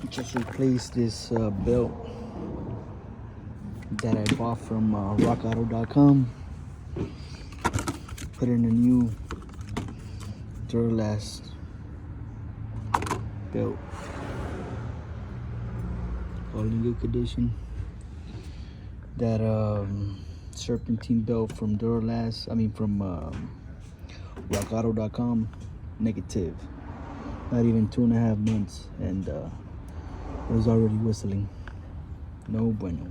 Just replaced this belt that I bought from rockauto.com. Put in a new Duralast belt, all in good condition. That Serpentine belt from Duralast, from rockauto.com, negative. Not even 2.5 months, and it was already whistling. No bueno.